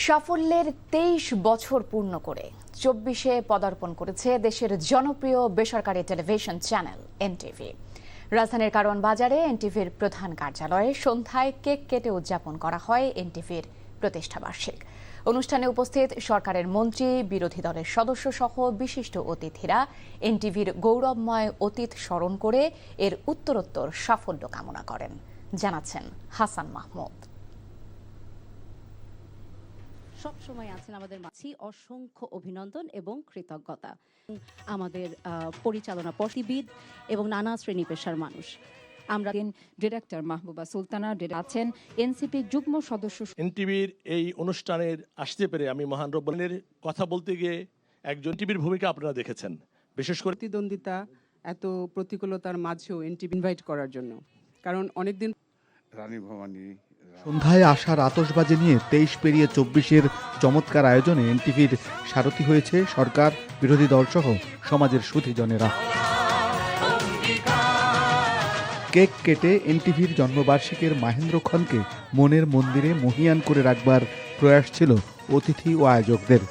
সাফল্যের ২৩ বছর পূর্ণ করে ২৪-এ পদার্পণ করেছে দেশের জনপ্রিয় বেসরকারি টেলিভিশন চ্যানেল এনটিভি। রাজধানীর কারওয়ান বাজারে এনটিভির প্রধান কার্যালয়ে সন্ধ্যায় কেক কেটে উদযাপন করা হয় এনটিভির প্রতিষ্ঠাবার্ষিক। অনুষ্ঠানে উপস্থিত সরকারের মন্ত্রী, বিরোধী দলের সদস্য সহ বিশিষ্ট অতিথিরা এনটিভির গৌরবময় অতীত স্মরণ করে এর উত্তরোত্তর সাফল্য কামনা করেন। জানাচ্ছেন হাসান মাহমুদ। সবসময় আছেন আমাদের মাঝে, অসংখ্য অভিনন্দন এবং কৃতজ্ঞতা। আমাদের পরিচালনা পরিবিদ এবং নানা শ্রেণী পেশার মানুষ। আমরা ডিরেক্টর মাহবুবা সুলতানা আছেন, এনসিপি যুগ্ম সদস্য। এনটিভির এই অনুষ্ঠানের আসতে পেরে আমি মহান রব্বানের কথা বলতে গিয়ে একজন টিভির ভূমিকা আপনারা দেখেছেন, বিশেষ করে প্রতিদ্বন্দ্বিতা এত প্রতিকূলতার মাঝেও এনটিভি ইনভাইট করার জন্য, কারণ অনেকদিন রানী ভবানী সন্ধ্যায় আসার আতশবাজি নিয়ে ২৩ পেরিয়ে ২৪-এর চমৎকার আয়োজনে এনটিভির সারথি হয়েছে সরকার, বিরোধী দলসহ সমাজের সুধীজনেরা। কেক কেটে এনটিভির জন্মবার্ষিকীর মাহেন্দ্রক্ষণকে মনের মন্দিরে মহিয়ান করে রাখবার প্রয়াস ছিল অতিথি ও আয়োজকদের।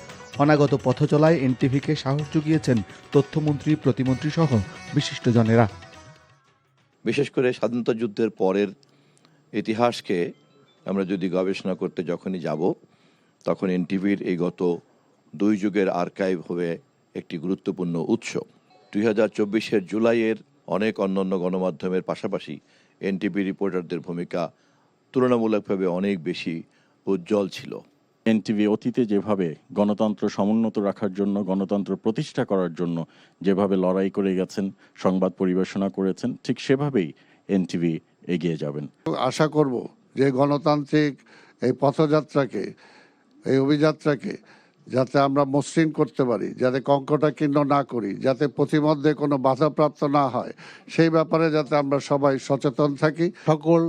অনাগত পথচলায় এনটিভিকে সাহস জুগিয়েছেন তথ্যমন্ত্রী, প্রতিমন্ত্রী সহ বিশিষ্টজনেরা। বিশেষ করে স্বাধীনতা যুদ্ধের পরের ইতিহাসকে আমরা যদি গবেষণা করতে যখনই যাব, তখন এনটিভির এই গত ২ যুগের আর্কাইভ হবে একটি গুরুত্বপূর্ণ উৎস। ২০২৪-এর জুলাইয়ের অনেক অন্যান্য গণমাধ্যমের পাশাপাশি এনটিভি রিপোর্টারদের ভূমিকা তুলনামূলকভাবে অনেক বেশি উজ্জ্বল ছিল। এনটিভি অতীতে যেভাবে গণতন্ত্র সমুন্নত রাখার জন্য, গণতন্ত্র প্রতিষ্ঠা করার জন্য যেভাবে লড়াই করে গেছেন, সংবাদ পরিবেশনা করেছেন, ঠিক সেভাবেই এনটিভি এগিয়ে যাবেন। আশা করব যে গণতান্ত্রিক এই পথযাত্রাকে, এই অভিযাত্রাকে যাতে আমরা মসৃণ করতে পারি, যাতে কঙ্কটাকীর্ণ না করি, যাতে প্রতিমধ্যে কোনো বাধাপ্রাপ্ত না হয়, সেই ব্যাপারে যাতে আমরা সবাই সচেতন থাকি। সকল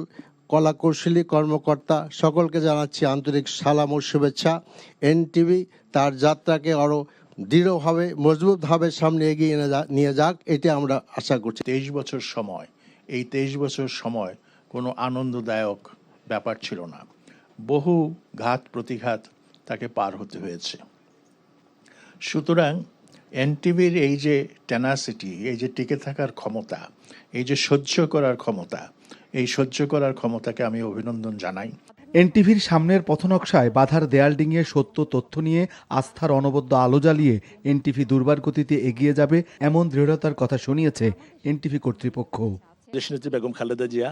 কলাকৌশলী কর্মকর্তা সকলকে জানাচ্ছি আন্তরিক সালাম ও শুভেচ্ছা। এনটিভি তার যাত্রাকে আরও দৃঢ়ভাবে, মজবুতভাবে সামনে এগিয়ে নিয়ে যাক, এটা আমরা আশা করছি। ২৩ বছর সময়, এই ২৩ বছর সময় কোনো আনন্দদায়ক ব্যাপার ছিল না। বহু ঘাত প্রতিঘাত তাকে পার হতে হয়েছে। সুতরাং এনটিভির এই যে টেনাসিটি, এই যে টিকে থাকার ক্ষমতা, এই যে সহ্য করার ক্ষমতা, এই সহ্য করার ক্ষমতাকে আমি অভিনন্দন জানাই। এনটিভির সামনের পথনকশায় বাধার দেয়াল ডিঙিয়ে সত্য তথ্য নিয়ে আস্থার অনবদ্য আলো জ্বালিয়ে এনটিভি দুর্বার গতিতে এগিয়ে যাবে, এমন দৃঢ়তার কথা শুনিয়েছে এনটিভি কর্তৃপক্ষ। দেশনেত্রী বেগম খালেদা জিয়া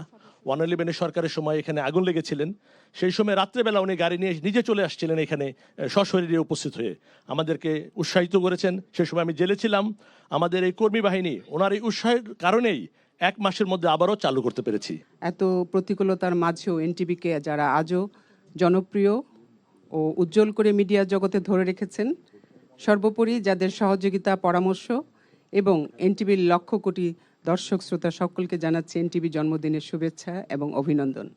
111 সরকারের সময় এখানে আগুন লেগেছিলেন, সেই সময় রাত্রেবেলা উনি গাড়ি নিয়ে নিজে চলে আসছিলেন এখানে, সশরীরে উপস্থিত হয়ে আমাদেরকে উৎসাহিত করেছেন। সেই সময় আমি জেলে ছিলাম। আমাদের এই কর্মী বাহিনী ওনার এই উৎসাহের কারণেই 1 মাসের মধ্যে আবারও চালু করতে পেরেছি। এত প্রতিকূলতার মাঝেও এনটিভিকে যারা আজও জনপ্রিয় ও উজ্জ্বল করে মিডিয়া জগতে ধরে রেখেছেন, সর্বোপরি যাদের সহযোগিতা, পরামর্শ এবং এনটিভির লক্ষ কোটি দর্শক শ্রোতা সকলকে জানাচ্ছি এনটিভি জন্মদিনের শুভেচ্ছা এবং অভিনন্দন।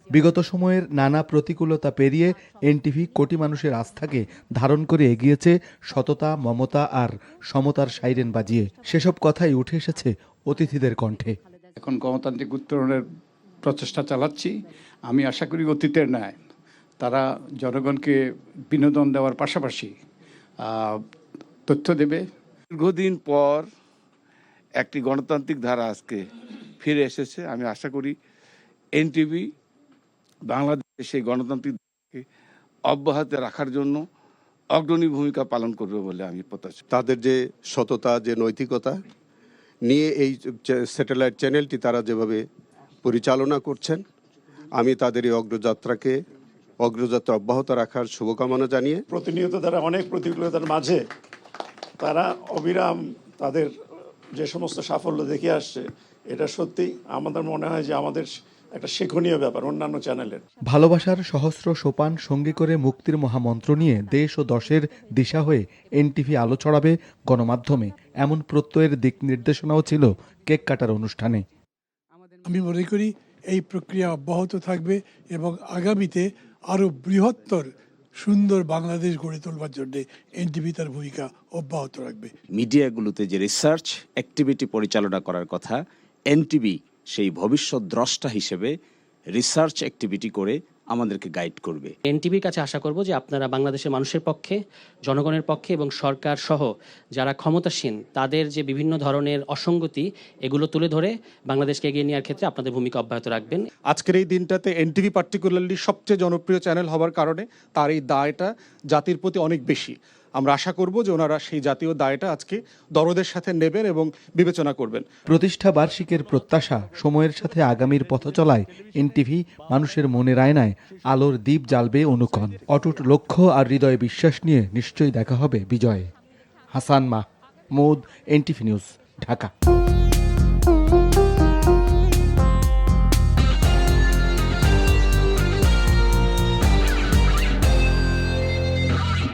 বিগত সময়ের নানা প্রতিকূলতা পেরিয়ে এনটিভি কোটি মানুষের আস্থাকে ধারণ করে এগিয়েছে সততা, মমতা আর সমতার সাইরেন বাজিয়ে। সেসব কথাই উঠে এসেছে অতিথিদের কণ্ঠে। এখন গণতান্ত্রিক উত্তরণের প্রচেষ্টা চালাচ্ছি। আমি আশা করি অতীতের ন্যায় তারা জনগণকে বিনোদন দেওয়ার পাশাপাশি তথ্য দেবে। দীর্ঘদিন পর একটি গণতান্ত্রিক ধারা আজকে ফিরে এসেছে। আমি আশা করি এনটিভি বাংলাদেশে সেই গণতান্ত্রিক ধারাকে অব্যাহত রাখার জন্য অগ্রণী ভূমিকা পালন করবে বলে আমি প্রত্যাশা। তাদের যে সততা, যে নৈতিকতা নিয়ে এই স্যাটেলাইট চ্যানেলটি তারা যেভাবে পরিচালনা করছেন, আমি তাদের এই অগ্রযাত্রা অব্যাহত রাখার শুভকামনা জানিয়ে, প্রতিনিয়ত তারা অনেক প্রতিকূলতার মাঝে তারা অবিরাম তাদের যে সমস্ত সাফল্য দেখে আসছে, এটা সত্যি আমাদের মনে হয় যে আমাদের একটা শিক্ষণীয় ব্যাপার অন্যান্য চ্যানেলের। ভালোবাসার সহস্র সোপান সঙ্গী করে মুক্তির মহামন্ত্র নিয়ে দেশ ও দশের দিশা হয়ে এনটিভি আলো ছড়াবে গণমাধ্যমে, এমন প্রত্যয়ের দিক নির্দেশনাও ছিল কেক কাটার অনুষ্ঠানে। আমি মনে করি এই প্রক্রিয়া অব্যাহত থাকবে এবং আগামীতে আরো বৃহত্তর সুন্দর বাংলাদেশ গড়ে তোলবার জন্য এনটিভি তার ভূমিকা অব্যাহত রাখবে। মিডিয়াগুলোতে যে রিসার্চ অ্যাক্টিভিটি পরিচালনা করার কথা, এনটিভি সেই ভবিষ্যৎ দ্রষ্টা হিসেবে রিসার্চ অ্যাক্টিভিটি করে আমাদেরকে গাইড করবে। এনটিভির কাছে আশা করব যে আপনারা বাংলাদেশের মানুষের পক্ষে, জনগণের পক্ষে এবং সরকার সহ যারা ক্ষমতাসীন তাদের যে বিভিন্ন ধরনের অসঙ্গতি এগুলো তুলে ধরে বাংলাদেশকে এগিয়ে নেওয়ার ক্ষেত্রে আপনাদের ভূমিকা অব্যাহত রাখবেন। আজকের এই দিনটাতে এনটিভি পার্টিকুলারলি সবচেয়ে জনপ্রিয় চ্যানেল হওয়ার কারণে তার এই দায়টা জাতির প্রতি অনেক বেশি। আমরা আশা করব যে ওনারা সেই জাতীয় দায়টা আজকে দরদের সাথে নেবেন এবং বিবেচনা করবেন। প্রতিষ্ঠা বার্ষিকের প্রত্যাশা, সময়ের সাথে আগামীর পথ চলায় এনটিভি মানুষের মনের আয়নায় আলোর দ্বীপ জ্বালবে অনুক্ষণ। অটুট লক্ষ্য আর হৃদয়ে বিশ্বাস নিয়ে নিশ্চয়ই দেখা হবে বিজয়ে। Hasan Mahmud, NTV news, Dhaka.